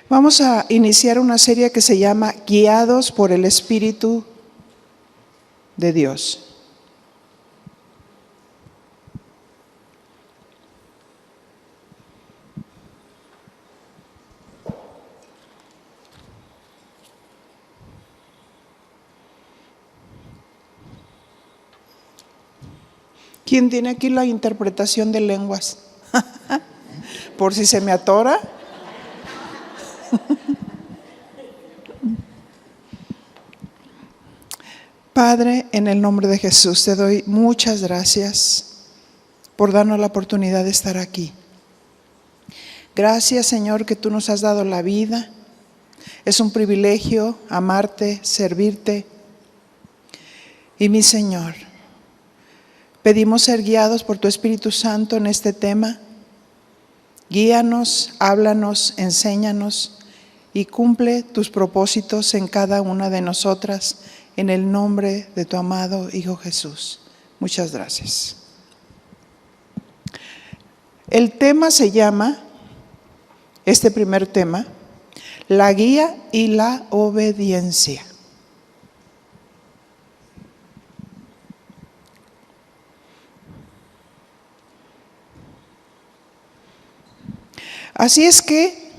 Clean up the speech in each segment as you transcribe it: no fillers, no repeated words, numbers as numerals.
Vamos a iniciar una serie que se llama Guiados por el Espíritu de Dios. ¿Quién tiene aquí la interpretación de lenguas? Por si se me atora. Padre, en el nombre de Jesús, te doy muchas gracias por darnos la oportunidad de estar aquí. Gracias, Señor, que tú nos has dado la vida. Es un privilegio amarte, servirte. Y mi Señor, pedimos ser guiados por tu Espíritu Santo en este tema. Guíanos, háblanos, enséñanos y cumple tus propósitos en cada una de nosotras, en el nombre de tu amado Hijo Jesús. Muchas gracias. El tema se llama, este primer tema, la guía y la obediencia. Así es que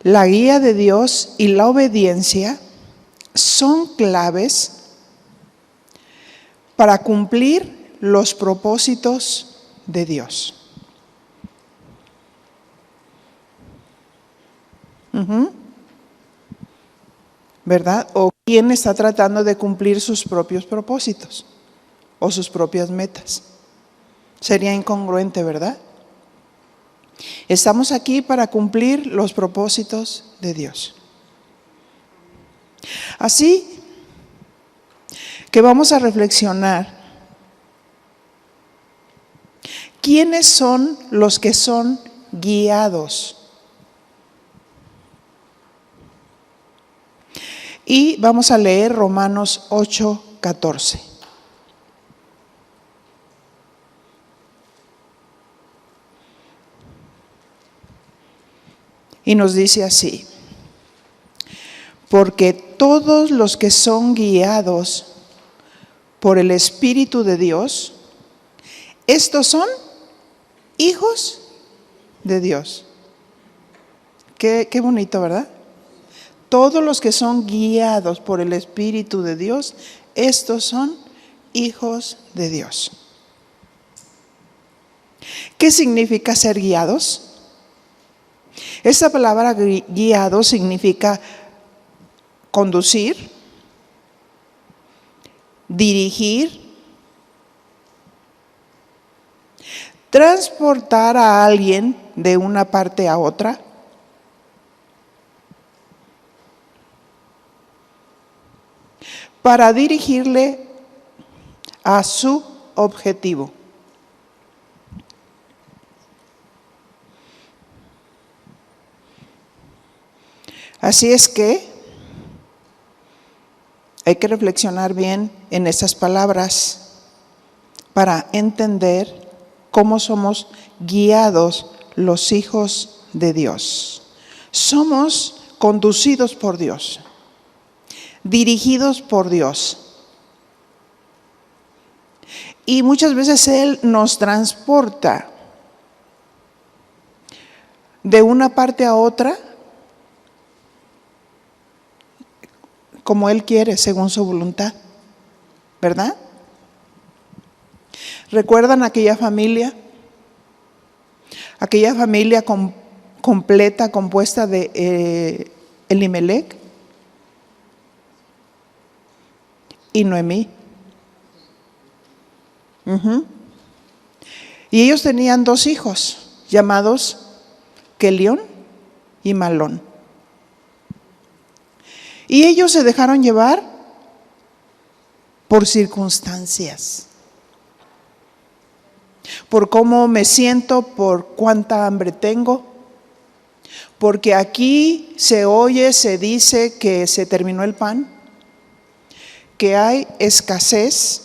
la guía de Dios y la obediencia son claves para cumplir los propósitos de Dios. ¿Verdad? ¿O quién está tratando de cumplir sus propios propósitos o sus propias metas? Sería incongruente, ¿verdad? Estamos aquí para cumplir los propósitos de Dios. Así que vamos a reflexionar. ¿Quiénes son los que son guiados? Y vamos a leer Romanos 8:14. Y nos dice así: porque todos los que son guiados por el Espíritu de Dios, estos son hijos de Dios. Qué bonito, ¿verdad? Todos los que son guiados por el Espíritu de Dios, estos son hijos de Dios. ¿Qué significa ser guiados? Esta palabra guiado significa conducir, dirigir, transportar a alguien de una parte a otra, para dirigirle a su objetivo. Así es que hay que reflexionar bien en estas palabras para entender cómo somos guiados los hijos de Dios. Somos conducidos por Dios, dirigidos por Dios. Y muchas veces Él nos transporta de una parte a otra como Él quiere, según su voluntad, ¿verdad? ¿Recuerdan aquella familia? Aquella familia completa, compuesta de Elimelec y Noemí. Y ellos tenían 2 hijos llamados Kelión y Malón. Y ellos se dejaron llevar por circunstancias, por cómo me siento, por cuánta hambre tengo, porque aquí se oye, se dice que se terminó el pan, que hay escasez.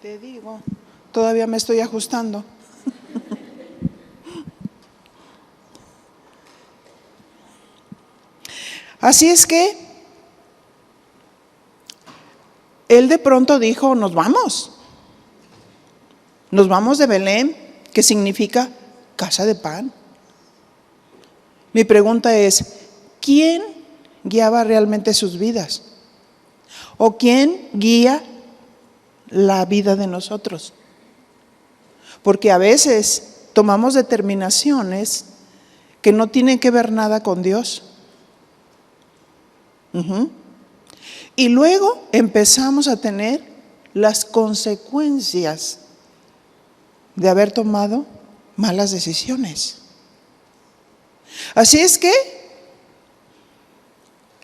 Te digo, todavía me estoy ajustando. Así es que él de pronto dijo, nos vamos de Belén, que significa casa de pan. Mi pregunta es, ¿quién guiaba realmente sus vidas? ¿O quién guía la vida de nosotros? Porque a veces tomamos determinaciones que no tienen que ver nada con Dios. Y luego empezamos a tener las consecuencias de haber tomado malas decisiones. Así es que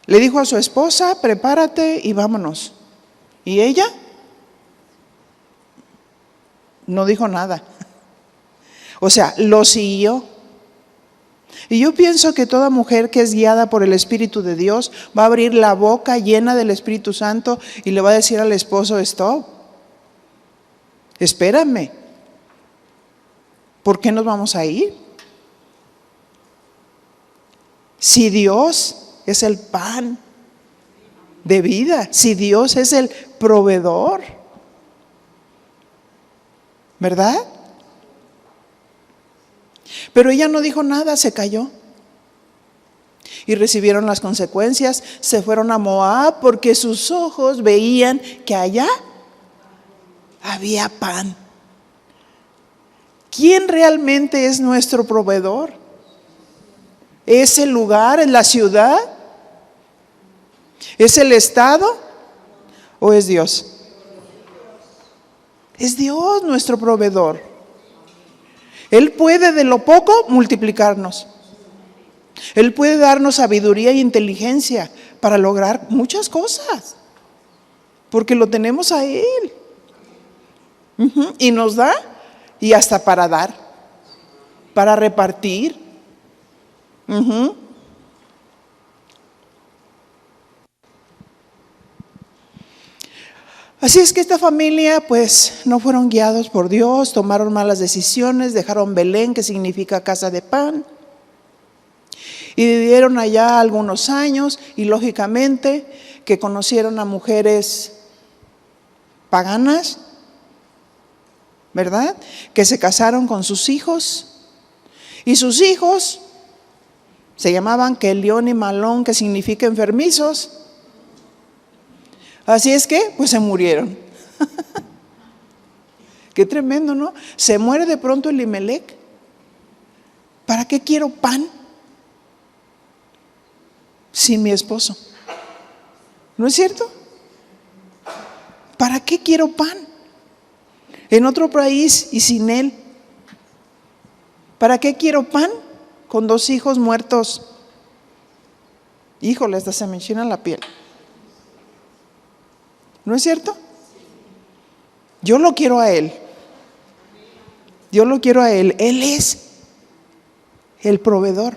le dijo a su esposa, prepárate y vámonos. Y ella no dijo nada. O sea, lo siguió. Y yo pienso que toda mujer que es guiada por el Espíritu de Dios va a abrir la boca llena del Espíritu Santo y le va a decir al esposo, stop, espérame, ¿por qué nos vamos a ir? Si Dios es el pan de vida, si Dios es el proveedor, ¿verdad? Pero ella no dijo nada, se calló. Y recibieron las consecuencias, se fueron a Moab porque sus ojos veían que allá había pan. ¿Quién realmente es nuestro proveedor? ¿Es el lugar, es la ciudad? ¿Es el estado? ¿O es Dios? Es Dios nuestro proveedor. Él puede de lo poco multiplicarnos. Él puede darnos sabiduría e inteligencia para lograr muchas cosas, porque lo tenemos a Él. Y nos da, y hasta para dar, para repartir. Así es que esta familia pues no fueron guiados por Dios, tomaron malas decisiones, dejaron Belén, que significa casa de pan, y vivieron allá algunos años, y lógicamente que conocieron a mujeres paganas, ¿verdad? Que se casaron con sus hijos, y sus hijos se llamaban Kelión y Malón, que significa enfermizos. Así es que, pues se murieron. Qué tremendo, ¿no? Se muere de pronto Elimelec. ¿Para qué quiero pan sin mi esposo? ¿No es cierto? ¿Para qué quiero pan en otro país y sin él? ¿Para qué quiero pan con 2 hijos muertos? Híjole, hasta se me enchina la piel. ¿No es cierto? Yo lo quiero a Él. Yo lo quiero a Él. Él es el proveedor.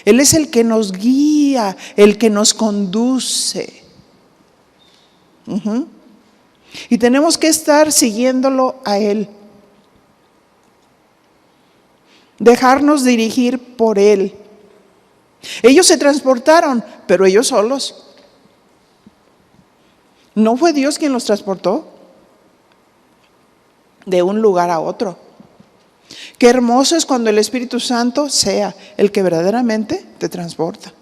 Él es el que nos guía, el que nos conduce. Y tenemos que estar siguiéndolo a Él. Dejarnos dirigir por Él. Ellos se transportaron, pero ellos solos. ¿No fue Dios quien los transportó de un lugar a otro? Qué hermoso es cuando el Espíritu Santo sea el que verdaderamente te transporta.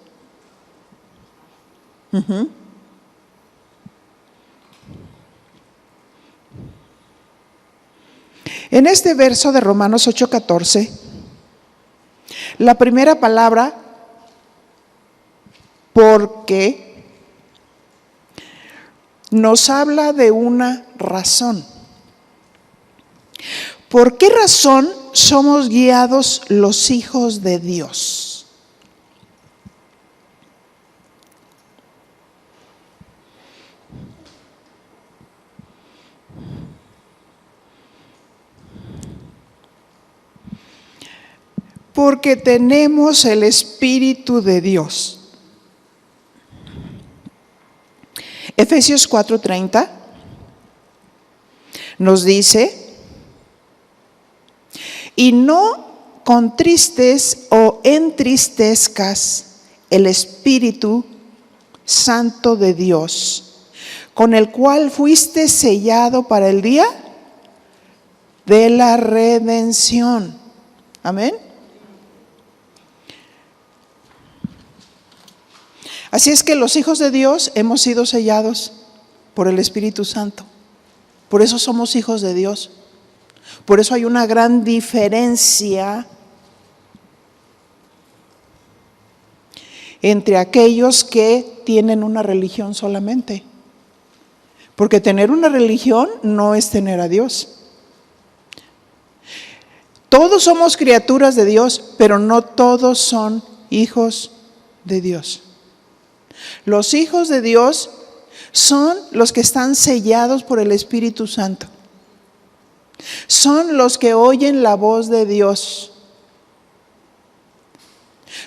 En este verso de Romanos 8:14, la primera palabra, porque, nos habla de una razón. ¿Por qué razón somos guiados los hijos de Dios? Porque tenemos el Espíritu de Dios. Efesios 4:30. nos dice: y no contristes o entristezcas el Espíritu Santo de Dios, con el cual fuiste sellado para el día de la redención. Amén. Así es que los hijos de Dios hemos sido sellados por el Espíritu Santo. Por eso somos hijos de Dios. Por eso hay una gran diferencia entre aquellos que tienen una religión solamente. Porque tener una religión no es tener a Dios. Todos somos criaturas de Dios, pero no todos son hijos de Dios. Los hijos de Dios son los que están sellados por el Espíritu Santo. Son los que oyen la voz de Dios.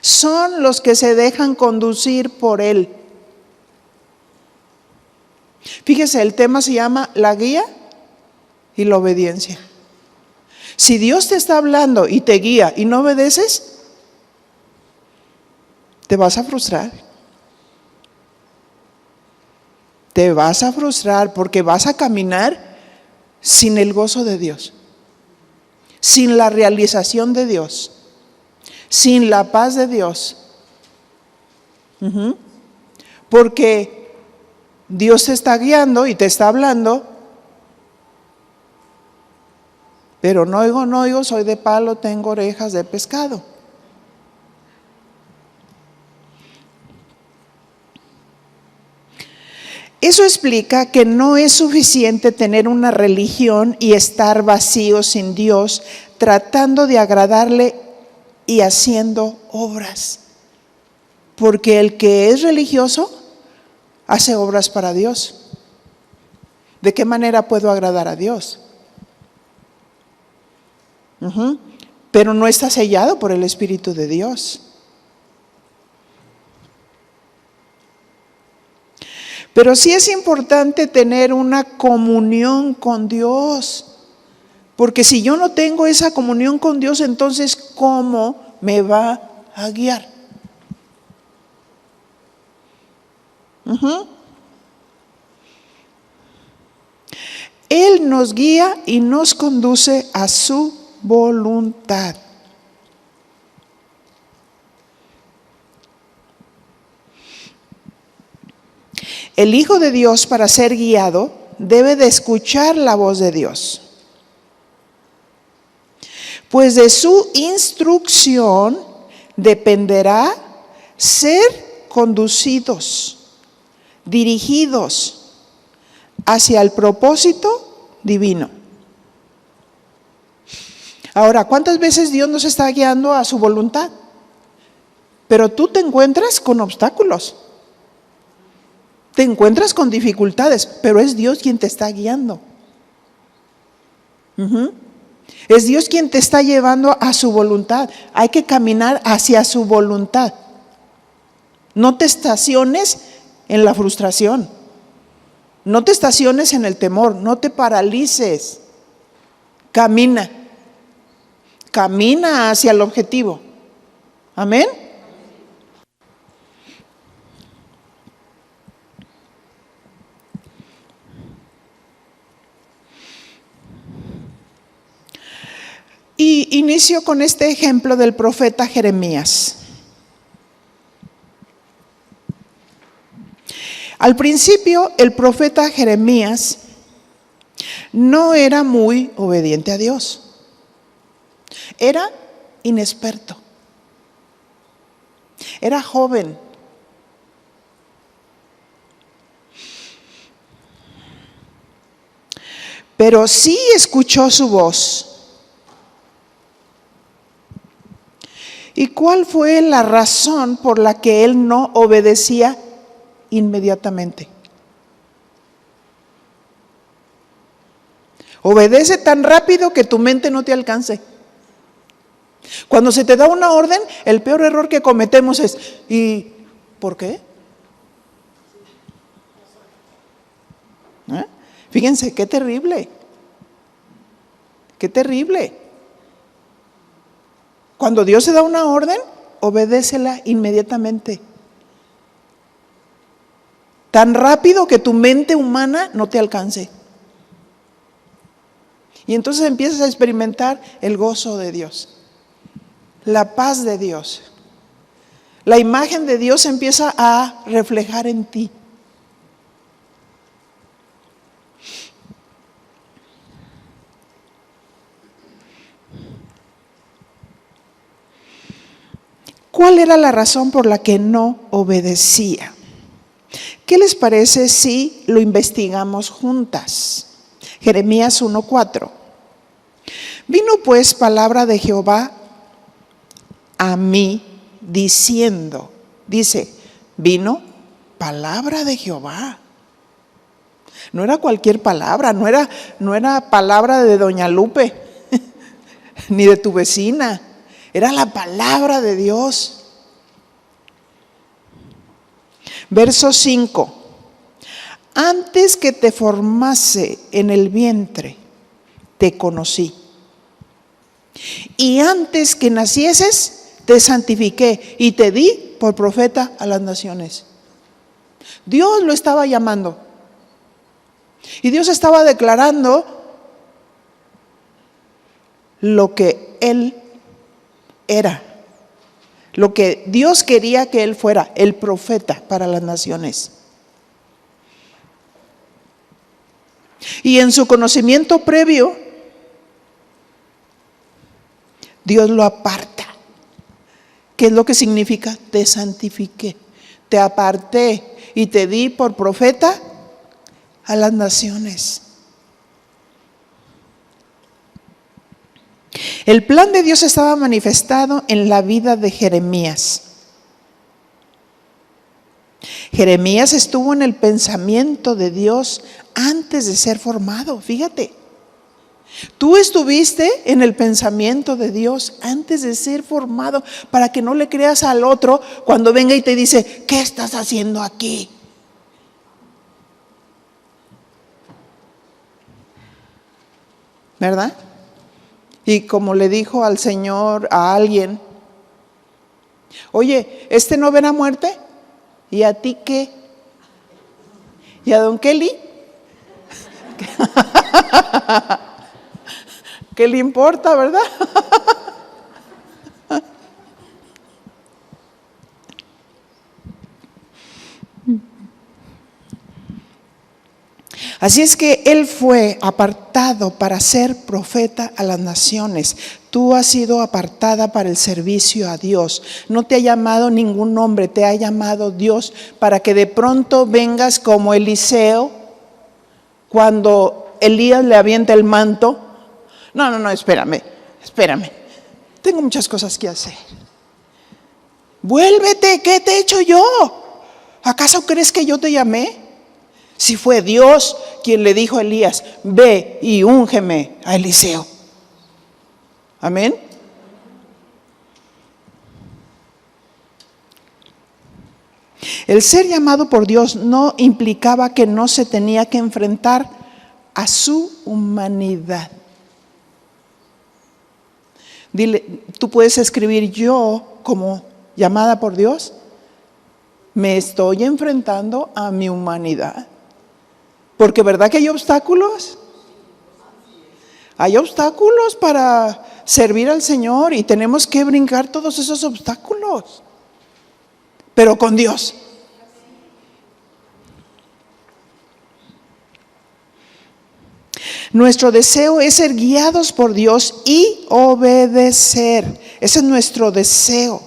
Son los que se dejan conducir por Él. Fíjese, el tema se llama la guía y la obediencia. Si Dios te está hablando y te guía y no obedeces, te vas a frustrar. Te vas a frustrar porque vas a caminar sin el gozo de Dios, sin la realización de Dios, sin la paz de Dios. Porque Dios te está guiando y te está hablando, pero no oigo, soy de palo, tengo orejas de pescado. Eso explica que no es suficiente tener una religión y estar vacío sin Dios, tratando de agradarle y haciendo obras. Porque el que es religioso hace obras para Dios. ¿De qué manera puedo agradar a Dios? Pero no está sellado por el Espíritu de Dios. Pero sí es importante tener una comunión con Dios, porque si yo no tengo esa comunión con Dios, entonces ¿cómo me va a guiar? Él nos guía y nos conduce a su voluntad. El Hijo de Dios, para ser guiado, debe de escuchar la voz de Dios. Pues de su instrucción dependerá ser conducidos, dirigidos hacia el propósito divino. Ahora, ¿cuántas veces Dios nos está guiando a su voluntad? Pero tú te encuentras con obstáculos. Te encuentras con dificultades, pero es Dios quien te está guiando. Es Dios quien te está llevando a su voluntad. Hay que caminar hacia su voluntad. No te estaciones en la frustración. No te estaciones en el temor. No te paralices. Camina. Camina hacia el objetivo. Amén. Y inicio con este ejemplo del profeta Jeremías. Al principio, el profeta Jeremías no era muy obediente a Dios. Era inexperto. Era joven. Pero sí escuchó su voz. ¿Y cuál fue la razón por la que él no obedecía inmediatamente? Obedece tan rápido que tu mente no te alcance. Cuando se te da una orden, el peor error que cometemos es, ¿y por qué? Fíjense, qué terrible. Qué terrible. Cuando Dios te da una orden, obedécela inmediatamente. Tan rápido que tu mente humana no te alcance. Y entonces empiezas a experimentar el gozo de Dios, la paz de Dios. La imagen de Dios empieza a reflejar en ti. ¿Cuál era la razón por la que no obedecía? ¿Qué les parece si lo investigamos juntas? Jeremías 1:4. Vino pues palabra de Jehová a mí diciendo, vino palabra de Jehová. No era cualquier palabra, no era palabra de doña Lupe, ni de tu vecina, era la palabra de Dios. Verso 5. Antes que te formase en el vientre, te conocí. Y antes que nacieses, te santifiqué y te di por profeta a las naciones. Dios lo estaba llamando. Y Dios estaba declarando lo que Él era. Lo que Dios quería que Él fuera, el profeta para las naciones. Y en su conocimiento previo, Dios lo aparta. ¿Qué es lo que significa? Te santifiqué, te aparté y te di por profeta a las naciones. El plan de Dios estaba manifestado en la vida de Jeremías. Jeremías estuvo en el pensamiento de Dios antes de ser formado, fíjate. Tú estuviste en el pensamiento de Dios antes de ser formado, para que no le creas al otro cuando venga y te dice, ¿qué estás haciendo aquí? ¿Verdad? Y como le dijo al Señor a alguien, oye, ¿este no verá muerte? ¿Y a ti qué? ¿Y a don Kelly? ¿Qué le importa, verdad? Así es que él fue apartado para ser profeta a las naciones. Tú has sido apartada para el servicio a Dios. No te ha llamado ningún hombre, te ha llamado Dios para que de pronto vengas como Eliseo cuando Elías le avienta el manto. No, espérame. Tengo muchas cosas que hacer. Vuélvete, ¿qué te he hecho yo? ¿Acaso crees que yo te llamé? Si fue Dios quien le dijo a Elías, ve y úngeme a Eliseo. Amén. El ser llamado por Dios no implicaba que no se tenía que enfrentar a su humanidad. Dile, tú puedes escribir, yo como llamada por Dios, me estoy enfrentando a mi humanidad. Porque ¿verdad que hay obstáculos? Hay obstáculos para servir al Señor y tenemos que brincar todos esos obstáculos. Pero con Dios. Nuestro deseo es ser guiados por Dios y obedecer. Ese es nuestro deseo.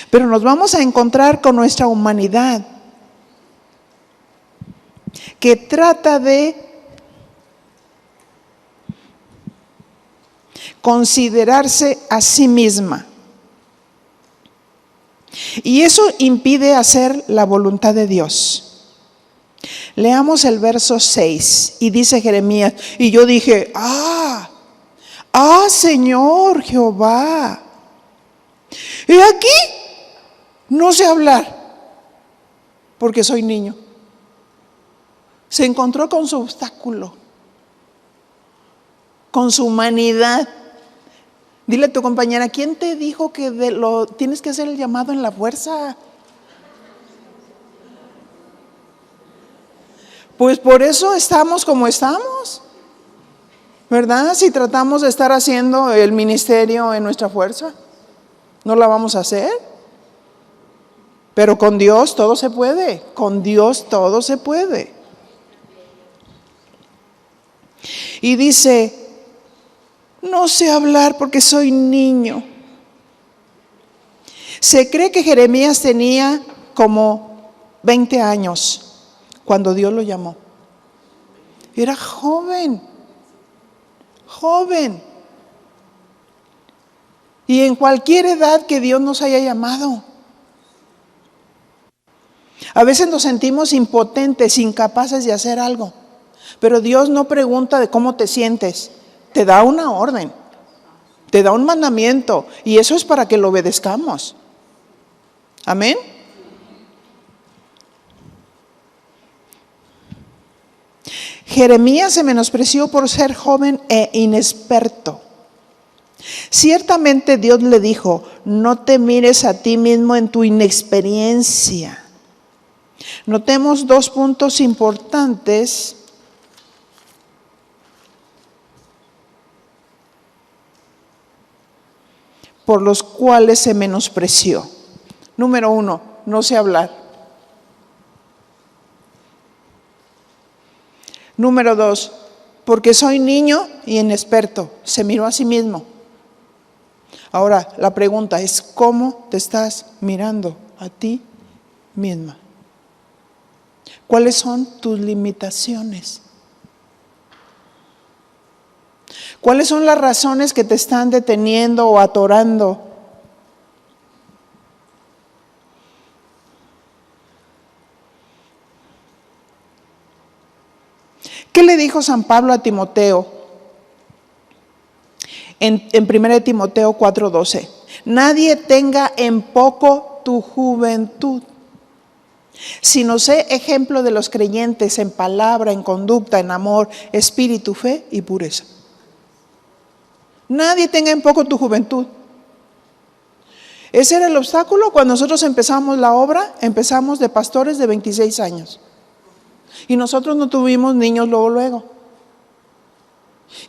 Pero nos vamos a encontrar con nuestra humanidad, que trata de considerarse a sí misma. Y eso impide hacer la voluntad de Dios. Leamos el verso 6 y dice Jeremías, y yo dije, Señor Jehová, y aquí no sé hablar porque soy niño. Se encontró con su obstáculo. con su humanidad. Dile a tu compañera, ¿quién te dijo que tienes que hacer el llamado en la fuerza? Pues por eso estamos como estamos, ¿verdad? Si tratamos de estar haciendo el ministerio en nuestra fuerza, no la vamos a hacer. Pero con Dios todo se puede, con Dios todo se puede. Y dice, no sé hablar porque soy niño. Se cree que Jeremías tenía como 20 años cuando Dios lo llamó. Era joven. Y en cualquier edad que Dios nos haya llamado. A veces nos sentimos impotentes, incapaces de hacer algo. Pero Dios no pregunta de cómo te sientes. Te da una orden. Te da un mandamiento. Y eso es para que lo obedezcamos. Amén. Jeremías se menospreció por ser joven e inexperto. Ciertamente Dios le dijo, no te mires a ti mismo en tu inexperiencia. Notemos 2 puntos importantes. Por los cuales se menospreció. Número 1, no sé hablar. Número 2, porque soy niño y inexperto. Se miró a sí mismo. Ahora, la pregunta es, ¿cómo te estás mirando a ti misma? ¿Cuáles son tus limitaciones? ¿Cuáles son las razones que te están deteniendo o atorando? ¿Qué le dijo San Pablo a Timoteo? En 1 Timoteo 4:12. Nadie tenga en poco tu juventud, sino sé ejemplo de los creyentes en palabra, en conducta, en amor, espíritu, fe y pureza. Nadie tenga en poco tu juventud. Ese era el obstáculo cuando nosotros empezamos la obra. Empezamos de pastores de 26 años. Y nosotros no tuvimos niños luego.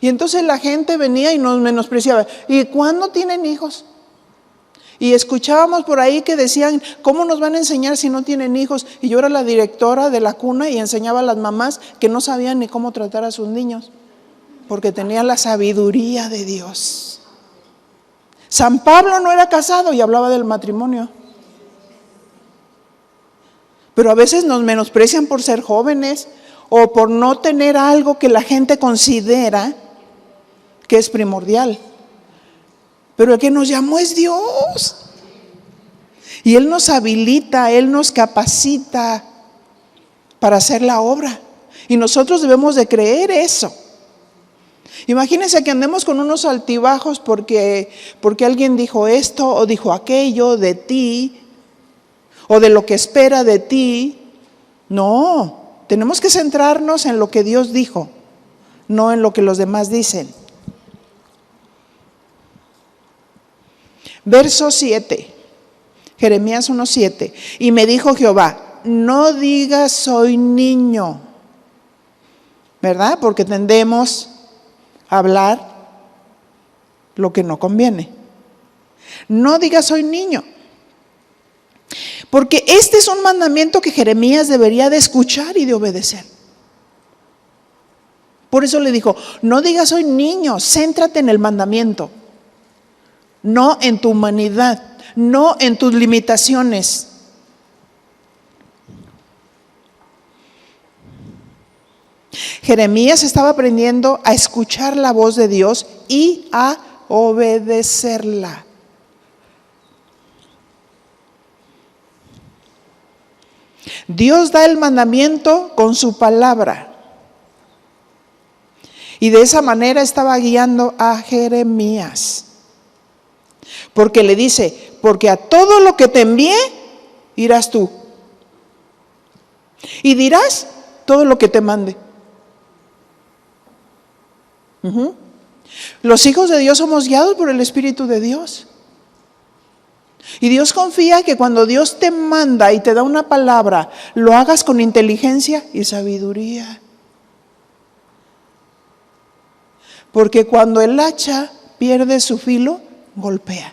Y entonces la gente venía y nos menospreciaba. ¿Y cuándo tienen hijos? Y escuchábamos por ahí que decían, ¿cómo nos van a enseñar si no tienen hijos? Y yo era la directora de la cuna y enseñaba a las mamás que no sabían ni cómo tratar a sus niños. Porque tenía la sabiduría de Dios. San Pablo no era casado y hablaba del matrimonio. Pero a veces nos menosprecian por ser jóvenes o por no tener algo que la gente considera que es primordial. Pero el que nos llamó es Dios. Y Él nos habilita, Él nos capacita para hacer la obra. Y nosotros debemos de creer eso. Imagínense que andemos con unos altibajos porque alguien dijo esto o dijo aquello de ti o de lo que espera de ti. No, tenemos que centrarnos en lo que Dios dijo, no en lo que los demás dicen. Verso 7, Jeremías 1:7. Y me dijo Jehová, no digas soy niño, ¿verdad? Porque tendemos a hablar lo que no conviene. No digas soy niño. Porque este es un mandamiento que Jeremías debería de escuchar y de obedecer. Por eso le dijo, no digas soy niño, céntrate en el mandamiento. No en tu humanidad, no en tus limitaciones. Jeremías estaba aprendiendo a escuchar la voz de Dios y a obedecerla. Dios da el mandamiento con su palabra. Y de esa manera estaba guiando a Jeremías. Porque le dice, porque a todo lo que te envié, irás tú. Y dirás todo lo que te mande. Los hijos de Dios somos guiados por el Espíritu de Dios. Y Dios confía que cuando Dios te manda y te da una palabra, lo hagas con inteligencia y sabiduría. Porque cuando el hacha pierde su filo, golpea.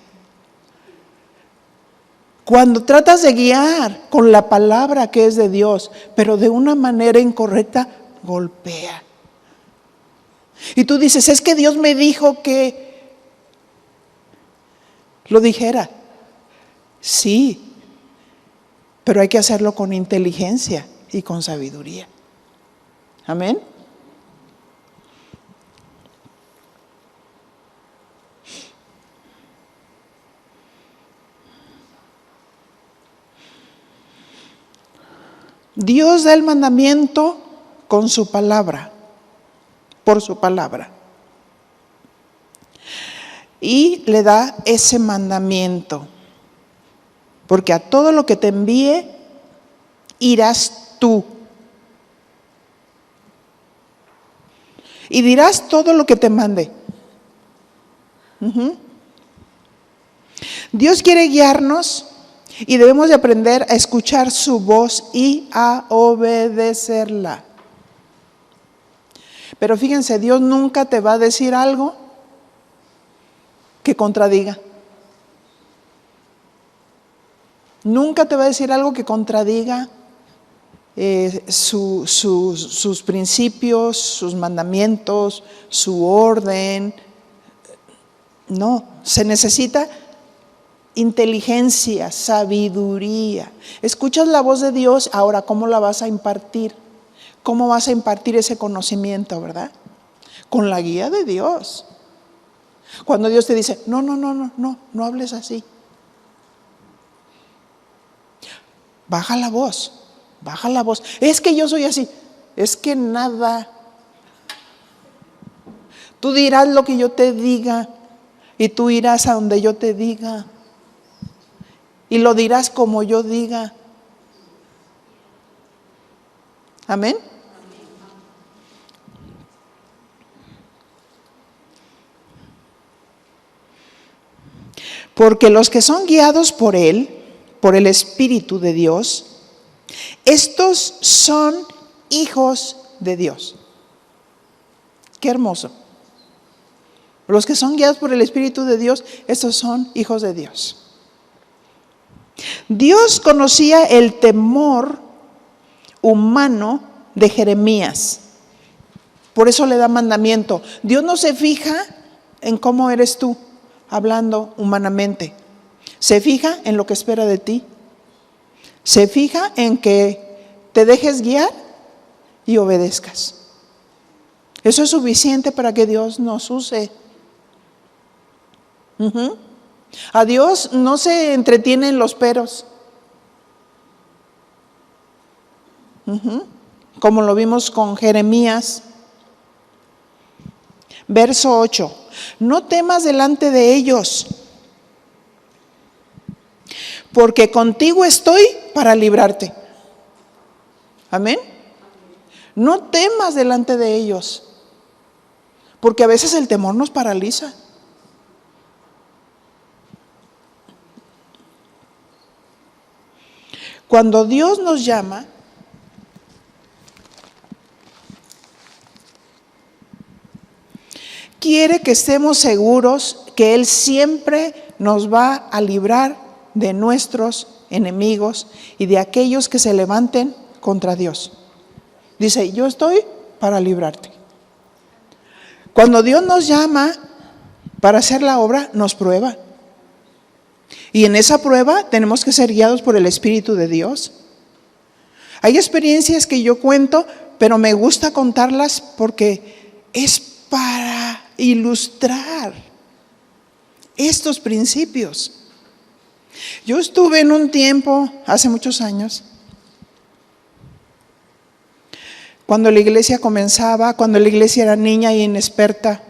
Cuando tratas de guiar con la palabra que es de Dios, pero de una manera incorrecta, golpea. Y tú dices, es que Dios me dijo que lo dijera. Sí, pero hay que hacerlo con inteligencia y con sabiduría. Amén. Dios da el mandamiento con su palabra, por su palabra. Y le da ese mandamiento. Porque a todo lo que te envíe, irás tú. Y dirás todo lo que te mande. Dios quiere guiarnos y debemos de aprender a escuchar su voz y a obedecerla. Pero fíjense, Dios nunca te va a decir algo que contradiga. Nunca te va a decir algo que contradiga sus principios, sus mandamientos, su orden. No, se necesita inteligencia, sabiduría. Escuchas la voz de Dios, ahora ¿cómo la vas a impartir? ¿Cómo vas a impartir ese conocimiento, verdad? Con la guía de Dios. Cuando Dios te dice, no hables así. Baja la voz. Es que yo soy así. Es que nada. Tú dirás lo que yo te diga y tú irás a donde yo te diga y lo dirás como yo diga. Amén. Porque los que son guiados por Él, por el Espíritu de Dios, estos son hijos de Dios. Qué hermoso. Los que son guiados por el Espíritu de Dios, estos son hijos de Dios. Dios conocía el temor humano de Jeremías. Por eso le da mandamiento. Dios no se fija en cómo eres tú, hablando humanamente. Se fija en lo que espera de ti. Se fija en que te dejes guiar y obedezcas. Eso es suficiente para que Dios nos use. A Dios no se entretiene en los peros. Como lo vimos con Jeremías. Verso 8. No temas delante de ellos, porque contigo estoy para librarte. Amén. No temas delante de ellos, porque a veces el temor nos paraliza. Cuando Dios nos llama, quiere que estemos seguros que Él siempre nos va a librar de nuestros enemigos y de aquellos que se levanten contra Dios. Dice, yo estoy para librarte. Cuando Dios nos llama para hacer la obra, nos prueba. Y en esa prueba tenemos que ser guiados por el Espíritu de Dios. Hay experiencias que yo cuento, pero me gusta contarlas porque es para ilustrar estos principios. Yo estuve en un tiempo, hace muchos años, cuando la iglesia comenzaba, cuando la iglesia era niña y inexperta,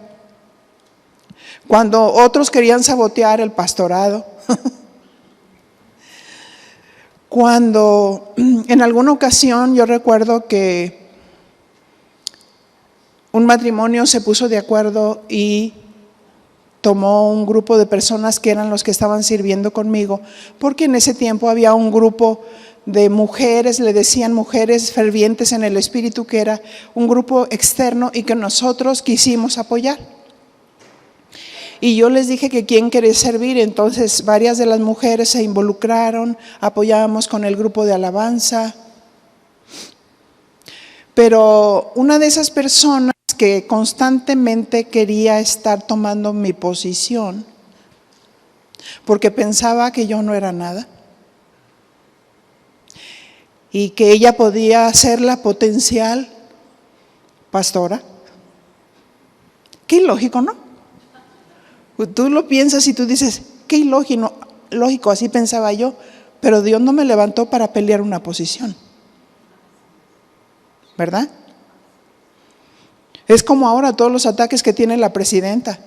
cuando otros querían sabotear el pastorado, cuando en alguna ocasión yo recuerdo que un matrimonio se puso de acuerdo y tomó un grupo de personas que eran los que estaban sirviendo conmigo, porque en ese tiempo había un grupo de mujeres, le decían mujeres fervientes en el espíritu, que era un grupo externo y que nosotros quisimos apoyar. Y yo les dije que quién quería servir, entonces varias de las mujeres se involucraron, apoyábamos con el grupo de alabanza. Pero una de esas personas que constantemente quería estar tomando mi posición, porque pensaba que yo no era nada, y que ella podía ser la potencial pastora. Qué ilógico, ¿no? Tú lo piensas y tú dices, qué ilógico, así pensaba yo, pero Dios no me levantó para pelear una posición, ¿verdad? Es como ahora todos los ataques que tiene la presidenta.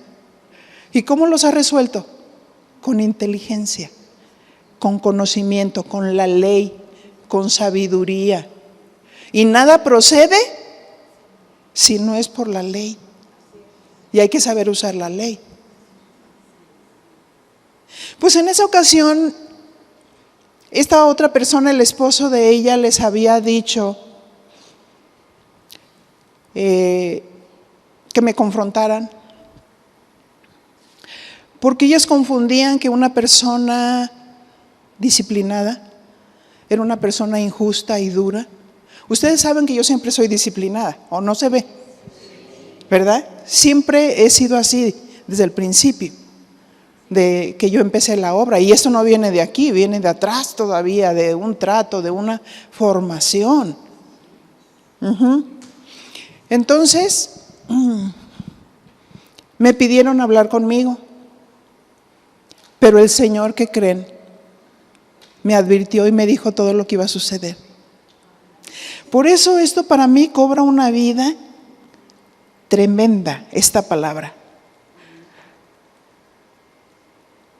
¿Y cómo los ha resuelto? Con inteligencia, con conocimiento, con la ley, con sabiduría. Y nada procede si no es por la ley. Y hay que saber usar la ley. Pues en esa ocasión, esta otra persona, el esposo de ella, les había dicho que me confrontaran, porque ellos confundían que una persona disciplinada era una persona injusta y dura. Ustedes saben que yo siempre soy disciplinada, ¿o no se ve? ¿Verdad? Siempre he sido así desde el principio de que yo empecé la obra, y esto no viene de aquí, viene de atrás todavía, de un trato, de una formación. Entonces me pidieron hablar conmigo, pero el Señor, ¿qué creen? Me advirtió y me dijo todo lo que iba a suceder. Por eso esto para mí cobra una vida tremenda, esta palabra.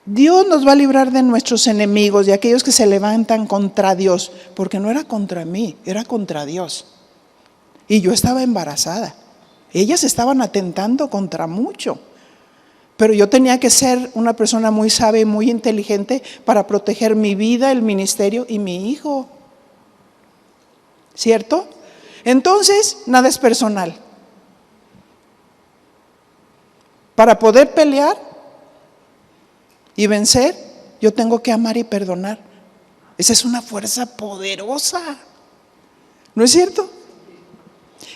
Dios nos va a librar de nuestros enemigos, de aquellos que se levantan contra Dios, porque no era contra mí, era contra Dios. Y yo estaba embarazada. Ellas estaban atentando contra mucho. Pero yo tenía que ser una persona muy sabia y muy inteligente para proteger mi vida, el ministerio y mi hijo. ¿Cierto? Entonces, nada es personal. Para poder pelear y vencer, yo tengo que amar y perdonar. Esa es una fuerza poderosa. ¿No es cierto?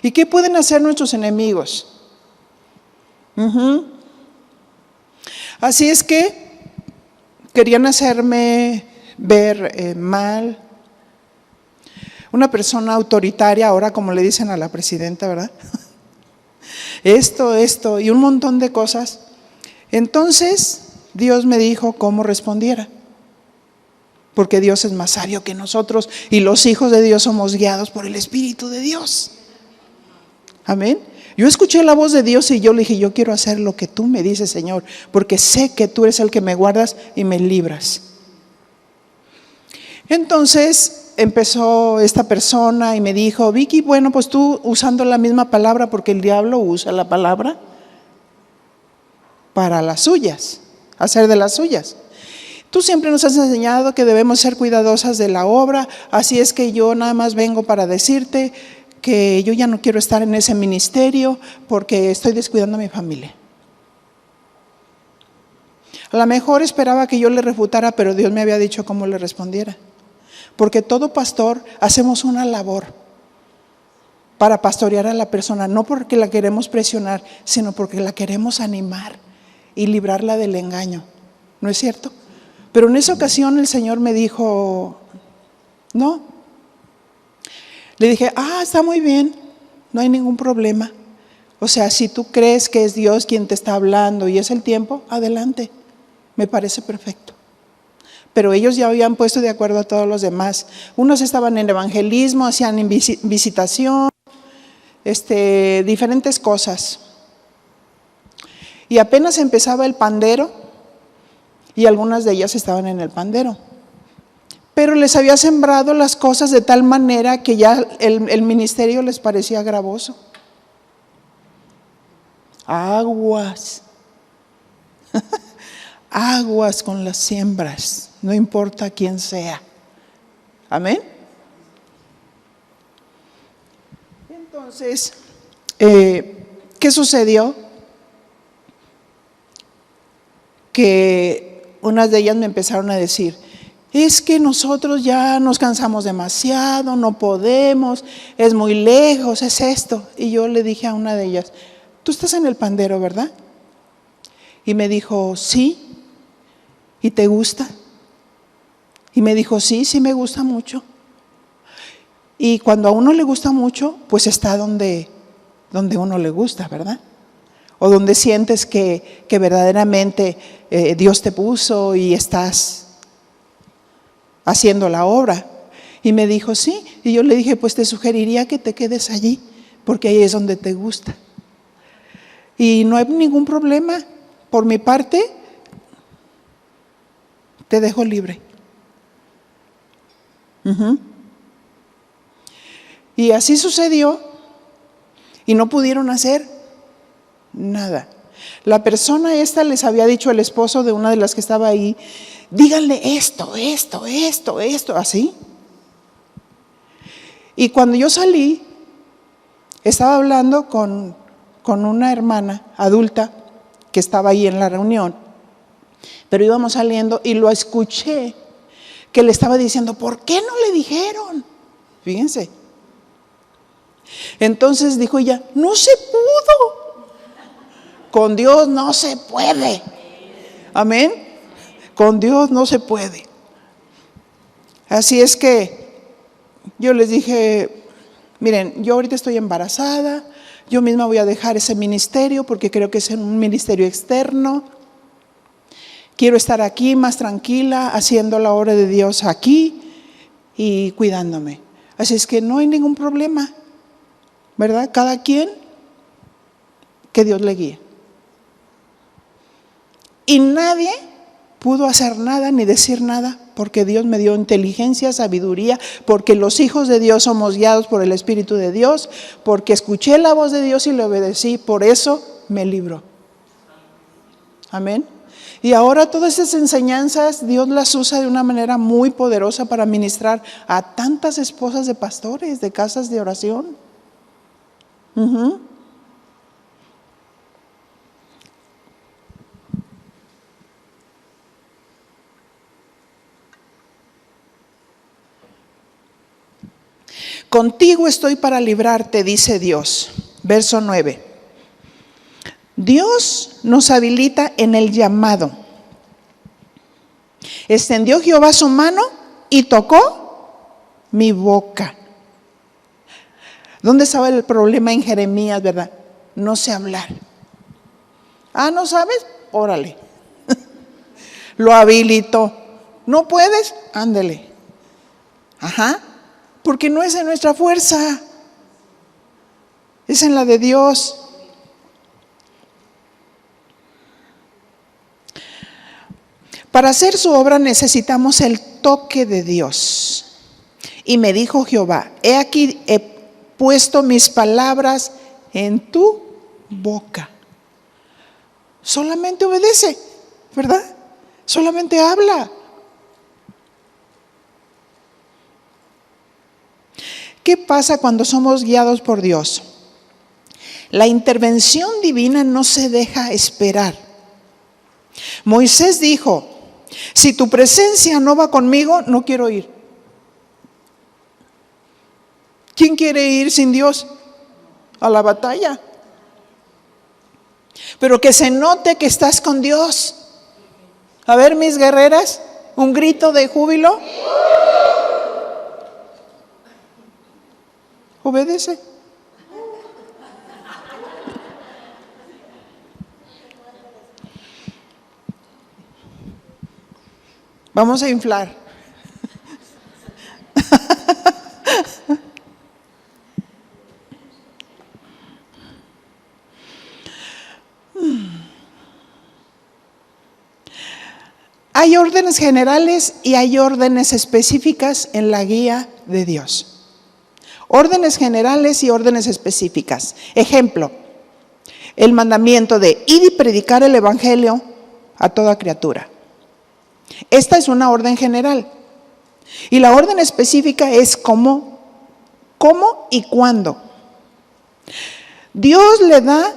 ¿Y qué pueden hacer nuestros enemigos? Así es que querían hacerme ver mal. Una persona autoritaria, ahora como le dicen a la presidenta, ¿verdad? Esto y un montón de cosas. Entonces Dios me dijo cómo respondiera, porque Dios es más sabio que nosotros y los hijos de Dios somos guiados por el Espíritu de Dios. Amén. Yo escuché la voz de Dios y yo le dije, yo quiero hacer lo que tú me dices, Señor, porque sé que tú eres el que me guardas y me libras. Entonces empezó esta persona y me dijo, Vicky, bueno, pues tú usando la misma palabra, porque el diablo usa la palabra para las suyas, hacer de las suyas. Tú siempre nos has enseñado que debemos ser cuidadosas de la obra, así es que yo nada más vengo para decirte que yo ya no quiero estar en ese ministerio porque estoy descuidando a mi familia. A lo mejor esperaba que yo le refutara, pero Dios me había dicho cómo le respondiera. Porque todo pastor hacemos una labor para pastorear a la persona, no porque la queremos presionar, sino porque la queremos animar y librarla del engaño. ¿No es cierto? Pero en esa ocasión el Señor me dijo, no. Le dije, está muy bien, no hay ningún problema. O sea, si tú crees que es Dios quien te está hablando y es el tiempo, adelante, me parece perfecto. Pero ellos ya habían puesto de acuerdo a todos los demás. Unos estaban en evangelismo, hacían visitación, diferentes cosas. Y apenas empezaba el pandero y algunas de ellas estaban en el pandero. Pero les había sembrado las cosas de tal manera que ya el ministerio les parecía gravoso. aguas. Aguas con las siembras, no importa quién sea. Amén. Entonces, ¿qué sucedió? Que unas de ellas me empezaron a decir, es que nosotros ya nos cansamos demasiado, no podemos, es muy lejos, es esto. Y yo le dije a una de ellas, tú estás en el pandero, ¿verdad? Y me dijo, sí. ¿Y te gusta? Y me dijo, sí, sí me gusta mucho. Y cuando a uno le gusta mucho, pues está donde uno le gusta, ¿verdad? O donde sientes que verdaderamente Dios te puso y estás haciendo la obra. Y me dijo, sí. Y yo le dije, pues te sugeriría que te quedes allí, porque ahí es donde te gusta. Y no hay ningún problema. Por mi parte, te dejo libre. Y así sucedió. Y no pudieron hacer nada. La persona esta les había dicho al esposo de una de las que estaba ahí, díganle esto, así. Y cuando yo salí, estaba hablando con una hermana adulta que estaba ahí en la reunión, pero íbamos saliendo y lo escuché que le estaba diciendo, ¿por qué no le dijeron? Fíjense. Entonces dijo ella, no se pudo. Con Dios no se puede. Amén. Con Dios no se puede. Así es que yo les dije, miren, yo ahorita estoy embarazada, yo misma voy a dejar ese ministerio porque creo que es un ministerio externo. Quiero estar aquí más tranquila, haciendo la obra de Dios aquí y cuidándome. Así es que no hay ningún problema, ¿verdad? Cada quien que Dios le guíe. Y nadie pudo hacer nada ni decir nada porque Dios me dio inteligencia, sabiduría, porque los hijos de Dios somos guiados por el Espíritu de Dios, porque escuché la voz de Dios y le obedecí, por eso me libró. Amén. Y ahora todas esas enseñanzas Dios las usa de una manera muy poderosa para ministrar a tantas esposas de pastores, de casas de oración. Contigo estoy para librarte, dice Dios. Verso 9. Dios nos habilita en el llamado. Extendió Jehová su mano y tocó mi boca. ¿Dónde estaba el problema en Jeremías, verdad? No sé hablar. Ah, ¿no sabes? Órale. Lo habilitó. ¿No puedes? Ándele. Ajá. Porque no es en nuestra fuerza, es en la de Dios. Para hacer su obra necesitamos el toque de Dios. Y me dijo Jehová, he aquí he puesto mis palabras en tu boca. Solamente obedece, ¿verdad? Solamente habla. ¿Qué pasa cuando somos guiados por Dios? La intervención divina no se deja esperar. Moisés dijo, si tu presencia no va conmigo, no quiero ir. ¿Quién quiere ir sin Dios a la batalla? Pero que se note que estás con Dios. A ver, mis guerreras, un grito de júbilo. Obedece. Vamos a inflar. Hay órdenes generales y hay órdenes específicas en la guía de Dios. Órdenes generales y órdenes específicas. Ejemplo, el mandamiento de ir y predicar el evangelio a toda criatura. Esta es una orden general. Y la orden específica es cómo y cuándo. Dios le da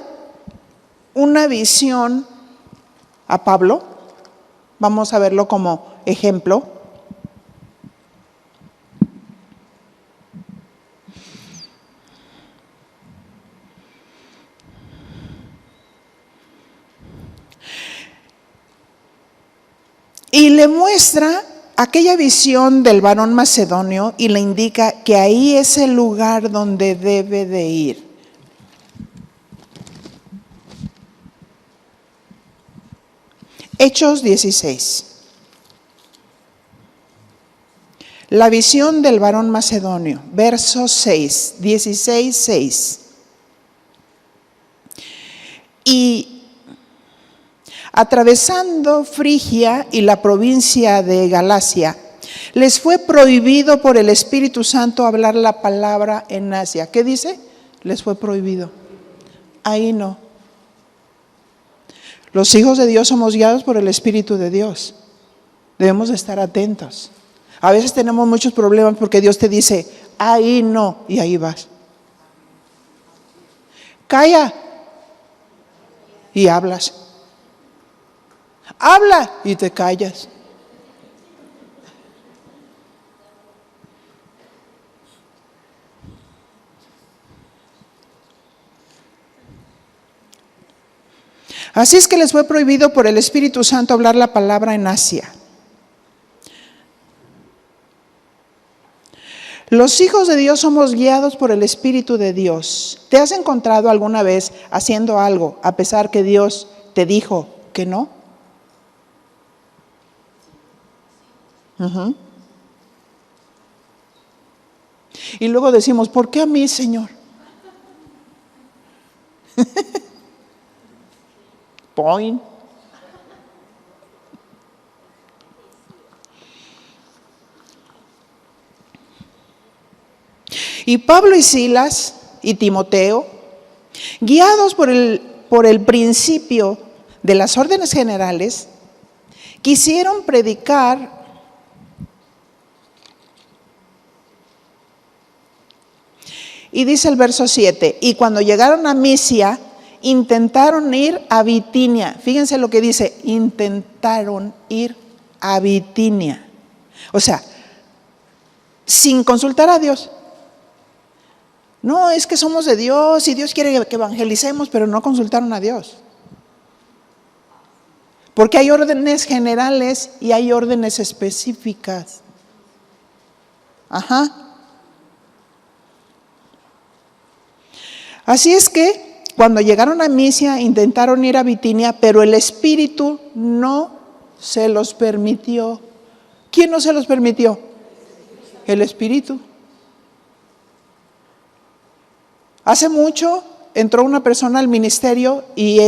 una visión a Pablo. Vamos a verlo como ejemplo. Y le muestra aquella visión del varón macedonio y le indica que ahí es el lugar donde debe de ir. Hechos 16. La visión del varón macedonio, verso 6, 16, 6. Y atravesando Frigia y la provincia de Galacia, les fue prohibido por el Espíritu Santo hablar la palabra en Asia. ¿Qué dice? Les fue prohibido. Ahí no. Los hijos de Dios somos guiados por el Espíritu de Dios. Debemos estar atentos. A veces tenemos muchos problemas porque Dios te dice, ahí no, y ahí vas. Calla y hablas. Habla y te callas. Así es que les fue prohibido por el Espíritu Santo hablar la palabra en Asia. Los hijos de Dios somos guiados por el Espíritu de Dios. ¿Te has encontrado alguna vez haciendo algo a pesar que Dios te dijo que no? Y luego decimos, ¿por qué a mí, Señor? Point. Y Pablo y Silas y Timoteo, guiados por el principio de las órdenes generales, quisieron predicar y dice el verso 7, y cuando llegaron a Misia, intentaron ir a Bitinia. Fíjense lo que dice, intentaron ir a Bitinia. O sea, sin consultar a Dios. No, es que somos de Dios y Dios quiere que evangelicemos, pero no consultaron a Dios. Porque hay órdenes generales y hay órdenes específicas. Así es que cuando llegaron a Misia intentaron ir a Bitinia, pero el Espíritu no se los permitió. ¿Quién no se los permitió? El Espíritu. Hace mucho entró una persona al ministerio y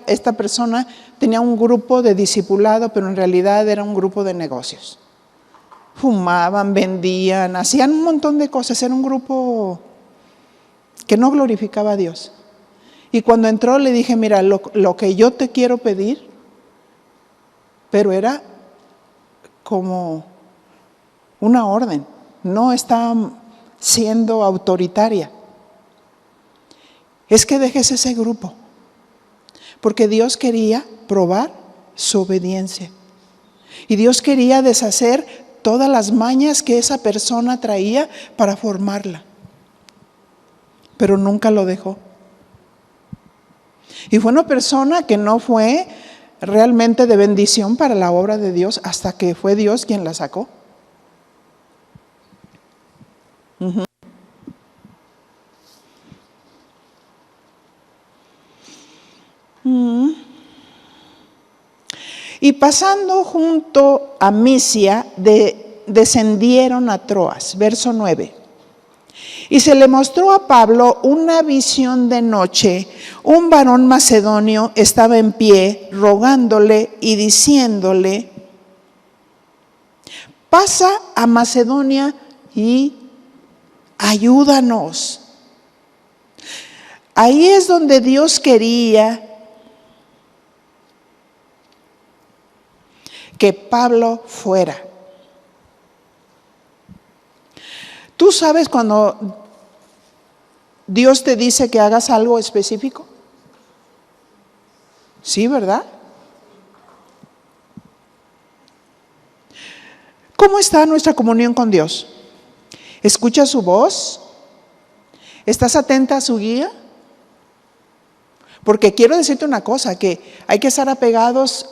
esta persona tenía un grupo de discipulado, pero en realidad era un grupo de negocios. Fumaban, vendían, hacían un montón de cosas, era un grupo que no glorificaba a Dios. Y cuando entró le dije, mira, lo que yo te quiero pedir, pero era como una orden, no está siendo autoritaria. Es que dejes ese grupo, porque Dios quería probar su obediencia. Y Dios quería deshacer todas las mañas que esa persona traía para formarla. Pero nunca lo dejó. Y fue una persona que no fue realmente de bendición para la obra de Dios hasta que fue Dios quien la sacó. Y pasando junto a Misia, descendieron a Troas, verso 9. Y se le mostró a Pablo una visión de noche. Un varón macedonio estaba en pie, rogándole y diciéndole, pasa a Macedonia y ayúdanos. Ahí es donde Dios quería que Pablo fuera. ¿Tú sabes cuando Dios te dice que hagas algo específico? Sí, ¿verdad? ¿Cómo está nuestra comunión con Dios? ¿Escuchas su voz? ¿Estás atenta a su guía? Porque quiero decirte una cosa, que hay que estar apegados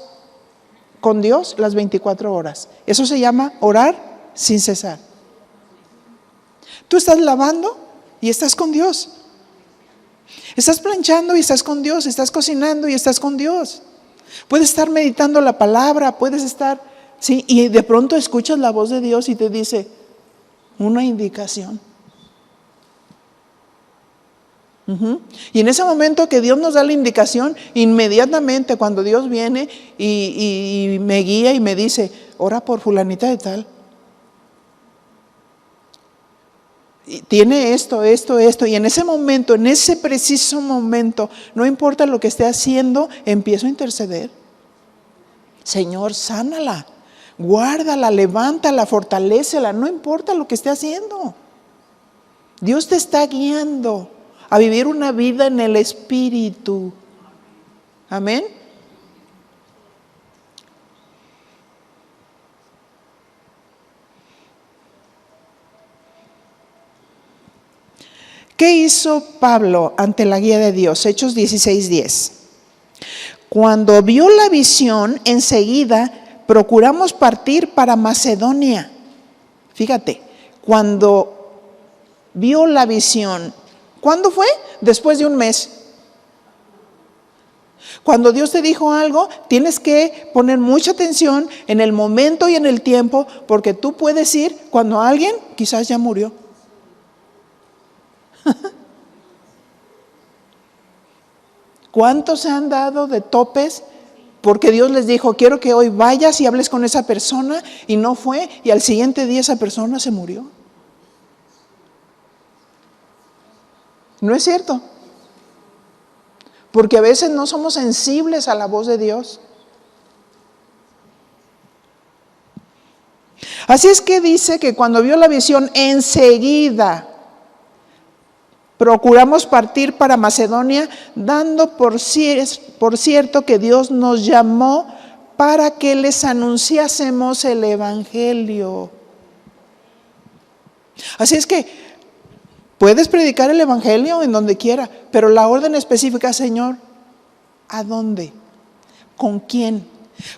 con Dios las 24 horas. Eso se llama orar sin cesar. Tú estás lavando y estás con Dios. Estás planchando y estás con Dios. Estás cocinando y estás con Dios. Puedes estar meditando la palabra, puedes estar, sí, y de pronto escuchas la voz de Dios y te dice una indicación. Y en ese momento que Dios nos da la indicación, inmediatamente cuando Dios viene y me guía y me dice, ora por fulanita de tal. Y tiene esto, y en ese momento, en ese preciso momento, no importa lo que esté haciendo, empiezo a interceder. Señor, sánala, guárdala, levántala, fortalécela, no importa lo que esté haciendo. Dios te está guiando a vivir una vida en el Espíritu. Amén. ¿Qué hizo Pablo ante la guía de Dios? Hechos 16:10. Cuando vio la visión, enseguida procuramos partir para Macedonia. Fíjate, cuando vio la visión, ¿cuándo fue? Después de un mes. Cuando Dios te dijo algo, tienes que poner mucha atención en el momento y en el tiempo, porque tú puedes ir cuando alguien quizás ya murió. ¿Cuántos se han dado de topes? Porque Dios les dijo, quiero que hoy vayas y hables con esa persona, y no fue, y al siguiente día esa persona se murió. ¿No es cierto? Porque a veces no somos sensibles a la voz de Dios. Así es que dice que cuando vio la visión, enseguida procuramos partir para Macedonia, dando por cierto que Dios nos llamó para que les anunciásemos el Evangelio. Así es que puedes predicar el Evangelio en donde quiera, pero la orden específica, Señor, ¿a dónde? ¿Con quién?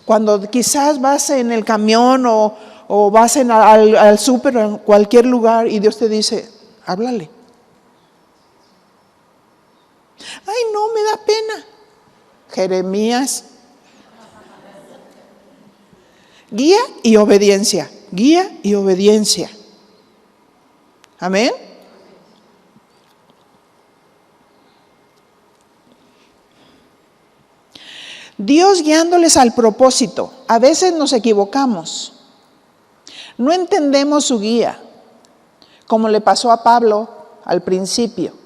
Cuando quizás vas en el camión o vas al súper o en cualquier lugar y Dios te dice, háblale. Ay, no, me da pena. Jeremías. Guía y obediencia. Guía y obediencia. Amén. Dios guiándoles al propósito. A veces nos equivocamos. No entendemos su guía, como le pasó a Pablo al principio.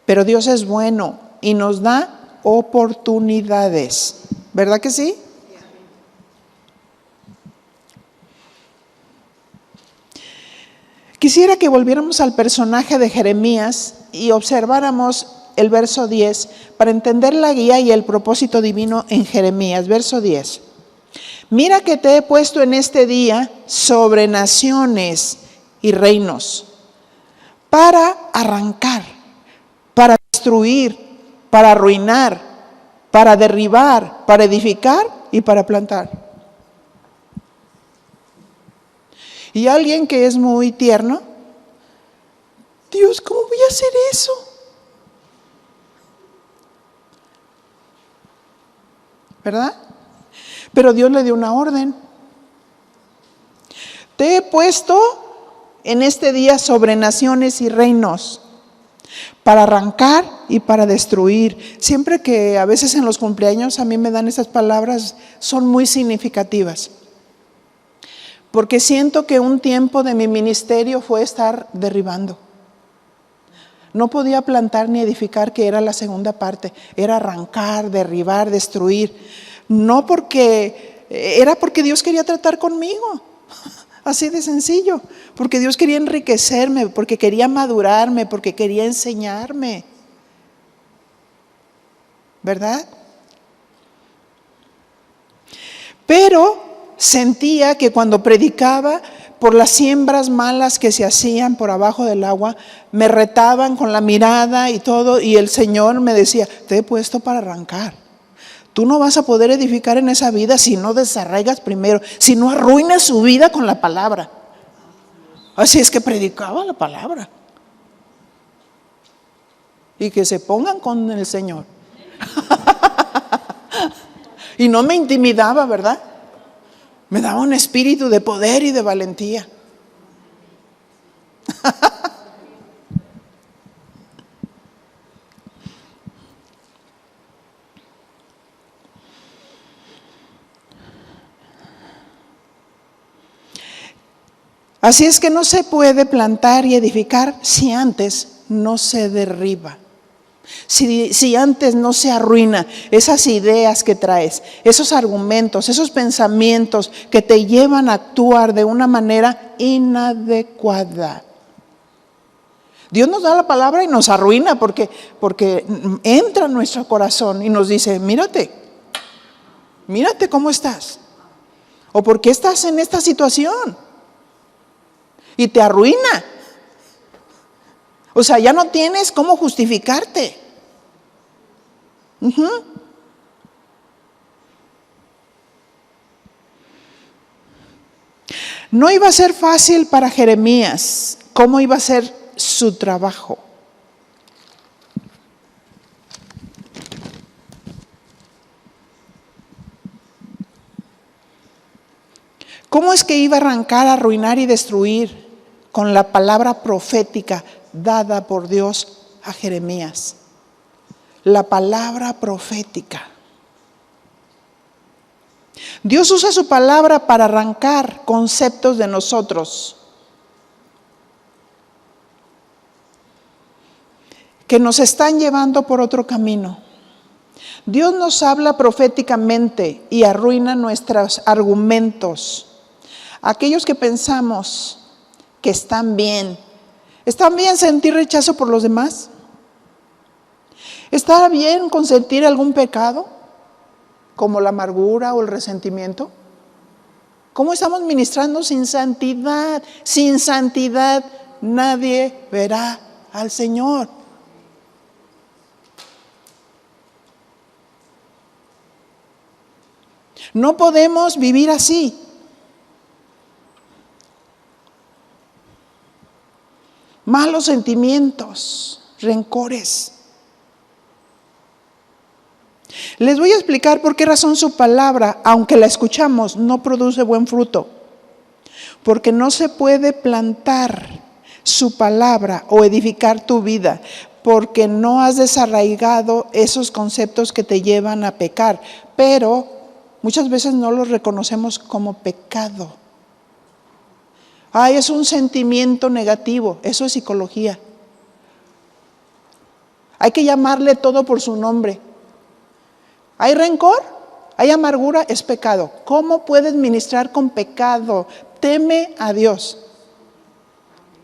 Pero Dios es bueno y nos da oportunidades. ¿Verdad que sí? Quisiera que volviéramos al personaje de Jeremías y observáramos el verso 10 para entender la guía y el propósito divino en Jeremías. Verso 10. Mira que te he puesto en este día sobre naciones y reinos para arrancar, para destruir, para arruinar, para derribar, para edificar y para plantar. Y alguien que es muy tierno, Dios, ¿cómo voy a hacer eso? ¿Verdad? Pero Dios le dio una orden. Te he puesto en este día sobre naciones y reinos para arrancar y para destruir. Siempre que a veces en los cumpleaños a mí me dan esas palabras, son muy significativas. Porque siento que un tiempo de mi ministerio fue estar derribando. No podía plantar ni edificar, que era la segunda parte. Era arrancar, derribar, destruir. No porque, era porque Dios quería tratar conmigo. Así de sencillo. Porque Dios quería enriquecerme, porque quería madurarme, porque quería enseñarme. ¿Verdad? Pero sentía que cuando predicaba, por las siembras malas que se hacían por abajo del agua, me retaban con la mirada y todo, y el Señor me decía, te he puesto para arrancar. Tú no vas a poder edificar en esa vida si no desarraigas primero, si no arruinas su vida con la palabra. Así es que predicaba la palabra. Y que se pongan con el Señor. Y no me intimidaba, ¿verdad? Me daba un espíritu de poder y de valentía. Así es que no se puede plantar y edificar si antes no se derriba. Si antes no se arruina esas ideas que traes, esos argumentos, esos pensamientos que te llevan a actuar de una manera inadecuada. Dios nos da la palabra y nos arruina porque entra en nuestro corazón y nos dice, mírate cómo estás. O por qué estás en esta situación. Y te arruina. O sea, ya no tienes cómo justificarte. No iba a ser fácil para Jeremías. ¿Cómo iba a ser su trabajo? ¿Cómo es que iba a arrancar, arruinar y destruir con la palabra profética dada por Dios a Jeremías? La palabra profética. Dios usa su palabra para arrancar conceptos de nosotros que nos están llevando por otro camino. Dios nos habla proféticamente y arruina nuestros argumentos. Aquellos que pensamos que están bien. ¿Están bien sentir rechazo por los demás? ¿Está bien consentir algún pecado, como la amargura o el resentimiento? ¿Cómo estamos ministrando sin santidad? Sin santidad nadie verá al Señor. No podemos vivir así. Malos sentimientos, rencores. Les voy a explicar por qué razón su palabra, aunque la escuchamos, no produce buen fruto. Porque no se puede plantar su palabra o edificar tu vida, porque no has desarraigado esos conceptos que te llevan a pecar. Pero muchas veces no los reconocemos como pecado. Es un sentimiento negativo, eso es psicología. Hay que llamarle todo por su nombre. ¿Hay rencor? ¿Hay amargura? Es pecado. ¿Cómo puedes ministrar con pecado? Teme a Dios.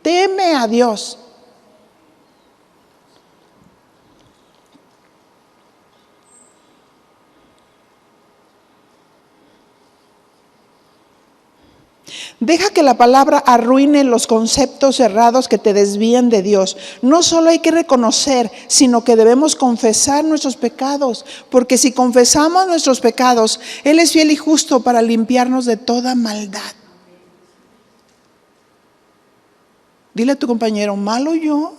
Teme a Dios. Deja que la palabra arruine los conceptos errados que te desvían de Dios. No solo hay que reconocer, sino que debemos confesar nuestros pecados, porque si confesamos nuestros pecados, Él es fiel y justo para limpiarnos de toda maldad. Dile a tu compañero, ¿malo yo?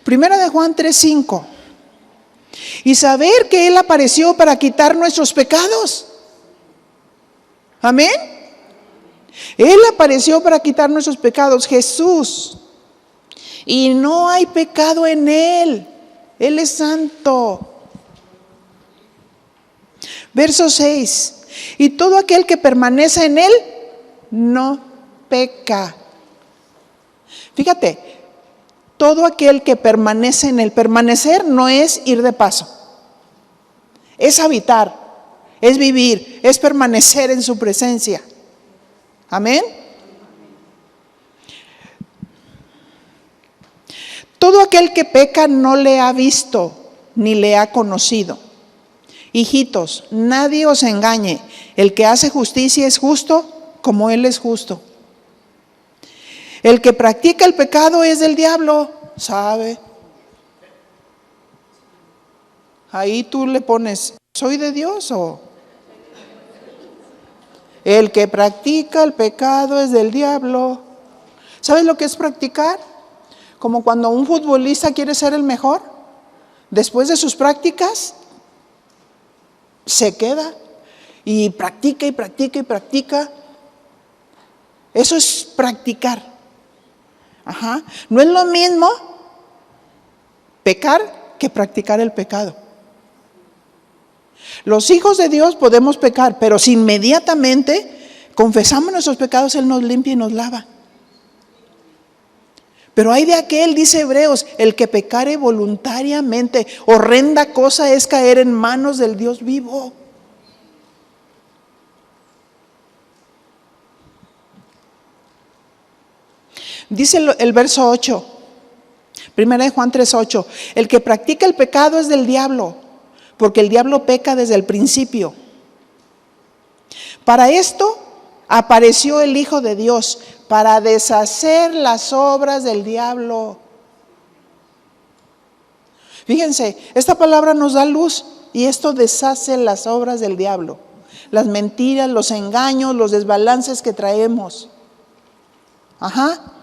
Primera de Juan 3:5. Y saber que Él apareció para quitar nuestros pecados. Amén. Él apareció para quitar nuestros pecados, Jesús. Y no hay pecado en Él. Él es santo. Verso 6. Y todo aquel que permanece en Él no peca. Fíjate, todo aquel que permanece en él, permanecer no es ir de paso, es habitar, es vivir, es permanecer en su presencia. Amén. Todo aquel que peca no le ha visto ni le ha conocido. Hijitos, nadie os engañe. El que hace justicia es justo como él es justo. El que practica el pecado es del diablo, ¿sabe? Ahí tú le pones, ¿soy de Dios o? El que practica el pecado es del diablo. ¿Sabes lo que es practicar? Como cuando un futbolista quiere ser el mejor, después de sus prácticas, se queda y practica y practica y practica. Eso es practicar. Ajá. No es lo mismo pecar que practicar el pecado. Los hijos de Dios podemos pecar, pero si inmediatamente confesamos nuestros pecados, Él nos limpia y nos lava. Pero hay de aquel, dice Hebreos, el que pecare voluntariamente, horrenda cosa es caer en manos del Dios vivo. Dice el verso 8, 1 Juan 3:8, el que practica el pecado es del diablo, porque el diablo peca desde el principio. Para esto apareció el Hijo de Dios, para deshacer las obras del diablo. Fíjense, esta palabra nos da luz y esto deshace las obras del diablo. Las mentiras, los engaños, los desbalances que traemos. Ajá.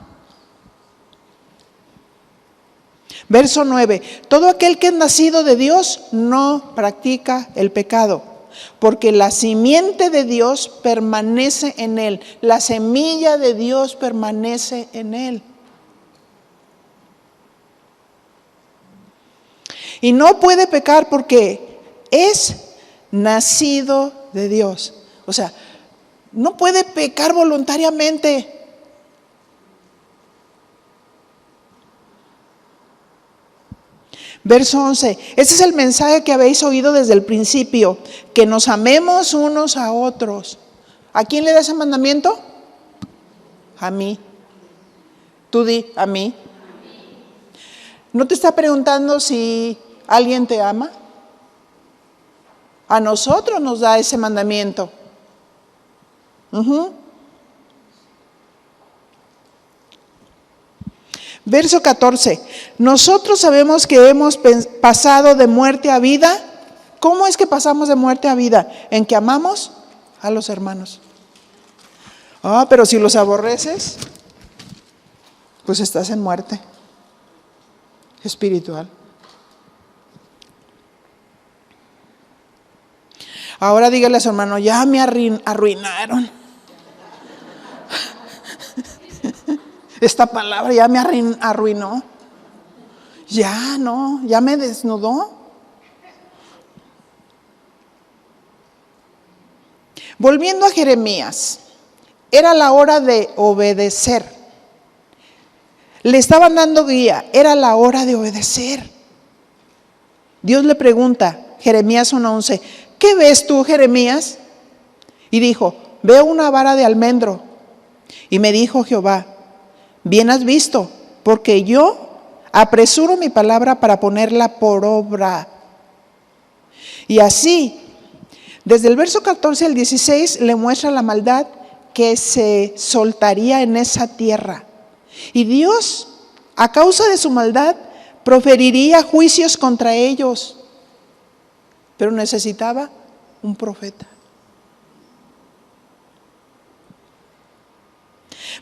Verso 9, todo aquel que es nacido de Dios no practica el pecado, porque la simiente de Dios permanece en él, la semilla de Dios permanece en él. Y no puede pecar porque es nacido de Dios. O sea, no puede pecar voluntariamente. Verso 11, este es el mensaje que habéis oído desde el principio, que nos amemos unos a otros. ¿A quién le da ese mandamiento? A mí. Tú di, a mí. ¿No te está preguntando si alguien te ama? A nosotros nos da ese mandamiento. Verso 14, nosotros sabemos que hemos pasado de muerte a vida. ¿Cómo es que pasamos de muerte a vida? En que amamos a los hermanos. Pero si los aborreces, pues estás en muerte espiritual. Ahora dígale a su hermano, ya me arruinaron. Esta palabra ya me arruinó. Ya no, ya me desnudó. Volviendo a Jeremías, era la hora de obedecer. Le estaban dando guía, era la hora de obedecer. Dios le pregunta, Jeremías 1:11, ¿qué ves tú, Jeremías? Y dijo, veo una vara de almendro. Y me dijo Jehová, bien has visto, porque yo apresuro mi palabra para ponerla por obra. Y así, desde el verso 14 al 16, le muestra la maldad que se soltaría en esa tierra. Y Dios, a causa de su maldad, proferiría juicios contra ellos. Pero necesitaba un profeta.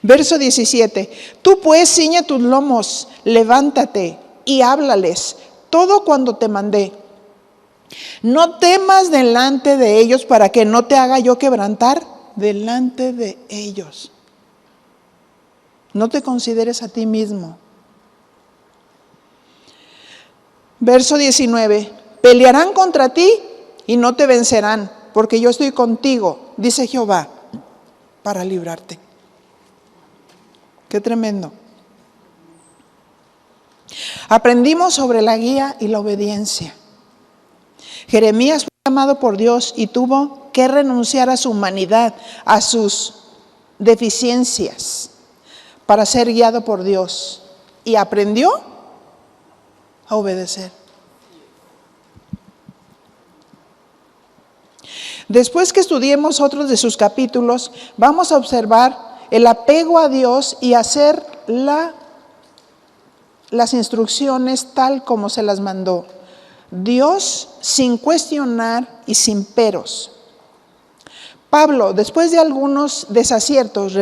Verso 17, tú pues ciñe tus lomos, levántate y háblales todo cuando te mandé. No temas delante de ellos para que no te haga yo quebrantar delante de ellos. No te consideres a ti mismo. Verso 19, pelearán contra ti y no te vencerán, porque yo estoy contigo, dice Jehová. para librarte. Qué tremendo. Aprendimos sobre la guía y la obediencia. Jeremías fue llamado por Dios y tuvo que renunciar a su humanidad, a sus deficiencias, para ser guiado por Dios. Y aprendió a obedecer. Después que estudiemos otros de sus capítulos, vamos a observar el apego a Dios y hacer las instrucciones tal como se las mandó. Dios sin cuestionar y sin peros. Pablo, después de algunos desaciertos,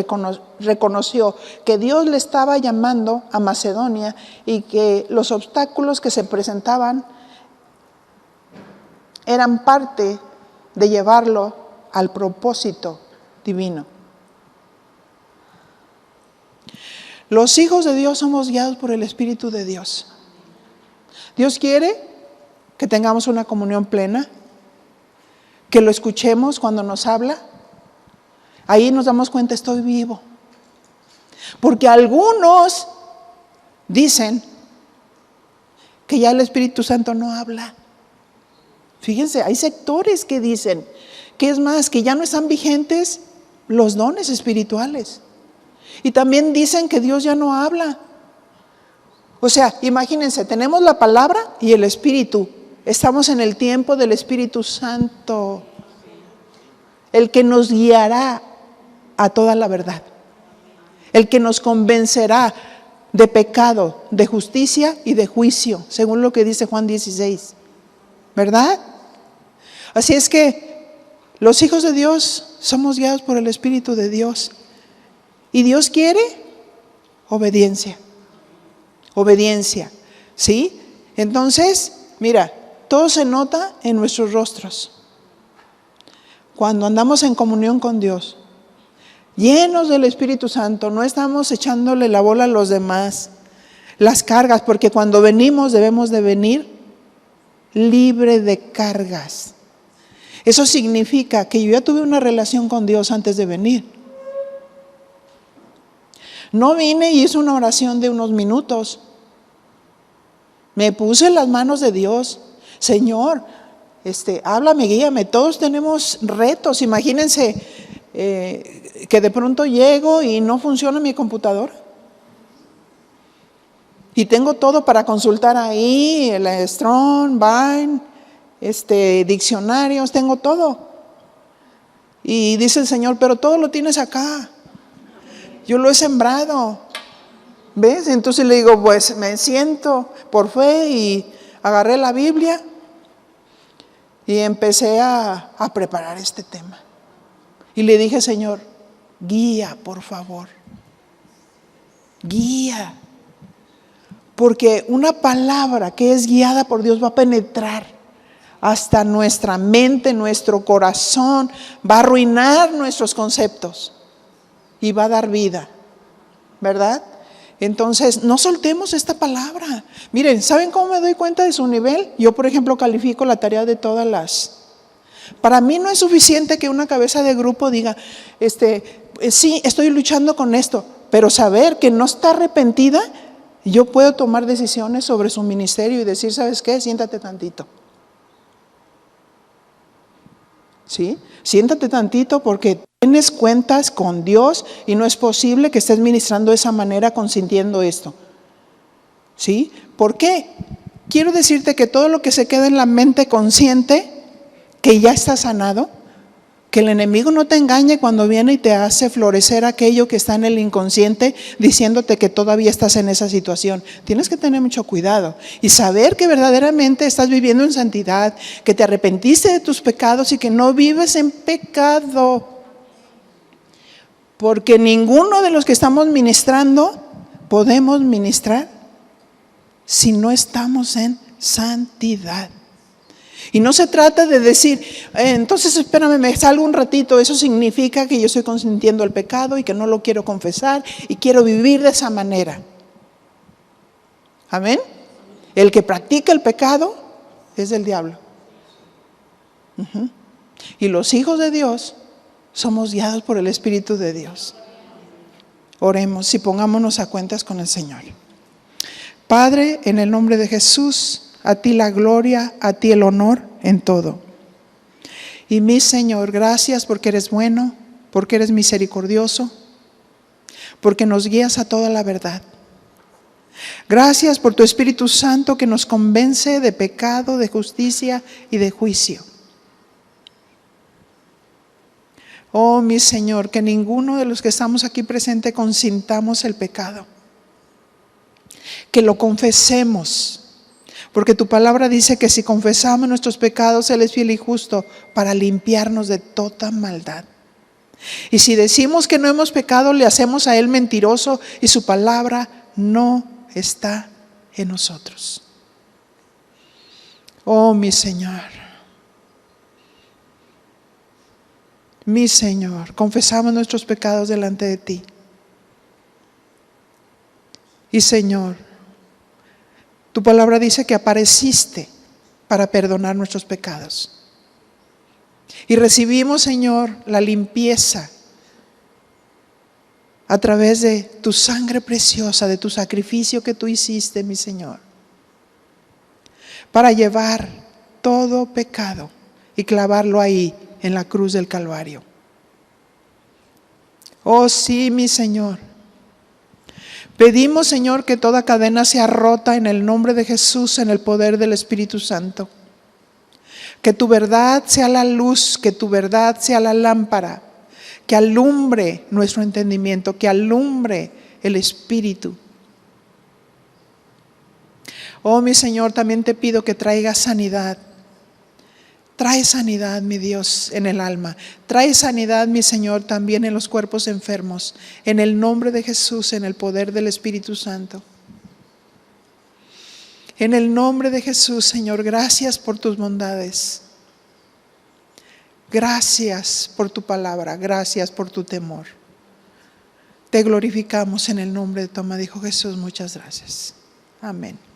reconoció que Dios le estaba llamando a Macedonia y que los obstáculos que se presentaban eran parte de llevarlo al propósito divino. Los hijos de Dios somos guiados por el Espíritu de Dios. Dios quiere que tengamos una comunión plena, que lo escuchemos cuando nos habla. Ahí nos damos cuenta, estoy vivo. Porque algunos dicen que ya el Espíritu Santo no habla. Fíjense, hay sectores que dicen que es más, que ya no están vigentes los dones espirituales. Y también dicen que Dios ya no habla. O sea, imagínense, tenemos la palabra y el Espíritu. Estamos en el tiempo del Espíritu Santo, el que nos guiará a toda la verdad, el que nos convencerá de pecado, de justicia y de juicio, según lo que dice Juan 16, ¿verdad? Así es que los hijos de Dios somos guiados por el Espíritu de Dios y Dios quiere obediencia, ¿sí? Entonces, mira, todo se nota en nuestros rostros. Cuando andamos en comunión con Dios, llenos del Espíritu Santo, no estamos echándole la bola a los demás, las cargas, porque cuando venimos debemos de venir libre de cargas. Eso significa que yo ya tuve una relación con Dios antes de venir. No vine y hice una oración de unos minutos. Me puse en las manos de Dios. Señor, háblame, guíame. Todos tenemos retos. Imagínense que de pronto llego y no funciona mi computadora. Y tengo todo para consultar ahí, el Strong, Vine, diccionarios, tengo todo. Y dice el Señor, pero todo lo tienes acá. Yo lo he sembrado. ¿Ves? Entonces le digo, pues me siento por fe y agarré la Biblia y empecé a preparar este tema. Y le dije, Señor, guía, por favor. Guía. Porque una palabra que es guiada por Dios va a penetrar hasta nuestra mente, nuestro corazón, va a arruinar nuestros conceptos y va a dar vida, ¿verdad? Entonces, no soltemos esta palabra. Miren, ¿saben cómo me doy cuenta de su nivel? Yo, por ejemplo, califico la tarea de todas las... Para mí no es suficiente que una cabeza de grupo diga, sí, estoy luchando con esto, pero saber que no está arrepentida, yo puedo tomar decisiones sobre su ministerio y decir, ¿sabes qué? Siéntate tantito. ¿Sí? Siéntate tantito porque tienes cuentas con Dios y no es posible que estés ministrando de esa manera consintiendo esto. ¿Sí? ¿Por qué? Quiero decirte que todo lo que se queda en la mente consciente, que ya está sanado, que el enemigo no te engañe cuando viene y te hace florecer aquello que está en el inconsciente diciéndote que todavía estás en esa situación. Tienes que tener mucho cuidado y saber que verdaderamente estás viviendo en santidad, que te arrepentiste de tus pecados y que no vives en pecado. Porque ninguno de los que estamos ministrando podemos ministrar si no estamos en santidad. Y no se trata de decir, entonces espérame, me salgo un ratito. Eso significa que yo estoy consintiendo el pecado y que no lo quiero confesar y quiero vivir de esa manera. Amén. El que practica el pecado es del diablo. Y los hijos de Dios Somos guiados por el Espíritu de Dios. Oremos y pongámonos a cuentas con el Señor. Padre, en el nombre de Jesús, a ti la gloria, a ti el honor en todo. Y mi Señor, gracias porque eres bueno, porque eres misericordioso, porque nos guías a toda la verdad. Gracias por tu Espíritu Santo que nos convence de pecado, de justicia y de juicio. Oh, mi Señor, que ninguno de los que estamos aquí presentes consintamos el pecado. Que lo confesemos, porque tu palabra dice que si confesamos nuestros pecados, Él es fiel y justo para limpiarnos de toda maldad. Y si decimos que no hemos pecado, le hacemos a Él mentiroso y su palabra no está en nosotros. Oh, mi Señor, confesamos nuestros pecados delante de ti. Y Señor, tu palabra dice que apareciste para perdonar nuestros pecados. Y recibimos, Señor, la limpieza a través de tu sangre preciosa, de tu sacrificio que tú hiciste, mi Señor, para llevar todo pecado y clavarlo ahí en la cruz del Calvario. Oh sí, mi Señor. Pedimos, Señor, que toda cadena sea rota en el nombre de Jesús, en el poder del Espíritu Santo. Que tu verdad sea la luz, que tu verdad sea la lámpara, que alumbre nuestro entendimiento, que alumbre el Espíritu. Oh, mi Señor, también te pido que traigas sanidad. Trae sanidad, mi Dios, en el alma. Trae sanidad, mi Señor, también en los cuerpos enfermos. En el nombre de Jesús, en el poder del Espíritu Santo. En el nombre de Jesús, Señor, gracias por tus bondades. Gracias por tu palabra. Gracias por tu temor. Te glorificamos en el nombre de tu amado Hijo Jesús. Muchas gracias. Amén.